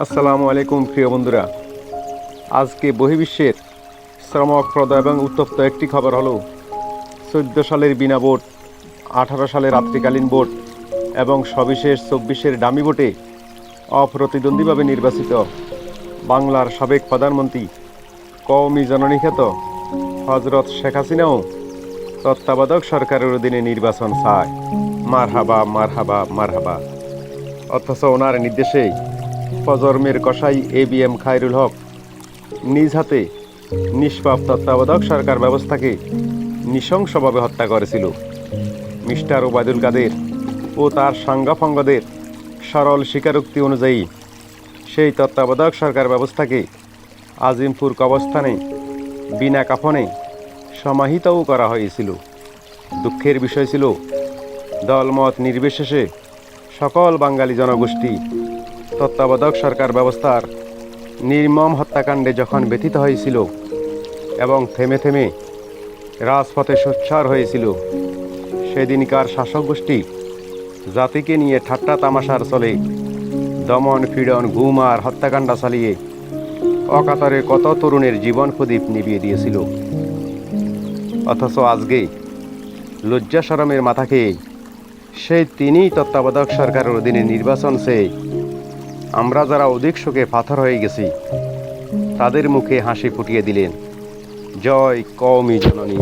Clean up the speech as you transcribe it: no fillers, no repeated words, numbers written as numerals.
আসসালামু আলাইকুম প্রিয় বন্ধুরা। আজকে বহির্বিশ্বের শ্রমপ্রদ এবং উত্তপ্ত একটি খবর হলো 14 সালের বিনা ভোট, 18 সালের রাত্রিকালীন ভোট এবং সবিশেষ 24-এর ডামি ভোটে অপ্রতিদ্বন্দ্বীভাবে নির্বাচিত বাংলার সাবেক প্রধানমন্ত্রী কওমি জননী খ্যাত হজরত শেখ হাসিনাও তত্ত্বাবধায়ক সরকারের অধীনে নির্বাচন চায়। মারহাবা মারহাবা মারহাবা। অথচ ওনার নির্দেশেই প্রজন্মের কসাই ABM খায়রুল হক নিজ হাতে নিষ্পাপ তত্ত্বাবধায়ক সরকার ব্যবস্থাকে নৃশংসভাবে হত্যা করেছিল। মিস্টার ওবায়দুল কাদের ও তার সাঙ্গাফঙ্গদের সরল স্বীকারোক্তি অনুযায়ী সেই তত্ত্বাবধায়ক সরকার ব্যবস্থাকে আজিমপুর কবরস্থানে বিনা কাফনে সমাহিতও করা হয়েছিল। দুঃখের বিষয় ছিল, দলমত নির্বিশেষে সকল বাঙালি জনগোষ্ঠী তত্ত্বাবধায়ক সরকার ব্যবস্থার নির্মম হত্যাকাণ্ডে যখন ব্যথিত হয়েছিল এবং থেমে থেমে রাজপথে সোচ্চার হয়েছিল, সেদিনকার শাসক গোষ্ঠী জাতিকে নিয়ে ঠাট্টা তামাশার চলে দমন পীড়ন গুম আর হত্যাকাণ্ড চালিয়ে অকাতরে কত তরুণের জীবন প্রদীপ নিভিয়ে দিয়েছিল। অথচ আজকে লজ্জা শরমের মাথা খেয়ে সেই তিনিই তত্ত্বাবধায়ক সরকারের অধীনে নির্বাচন চেয়ে আমরা যারা অধিক শোকে পাথর হয়ে গেছি তাদের মুখে হাসি ফুটিয়ে দিলেন। জয় কওমি জননী।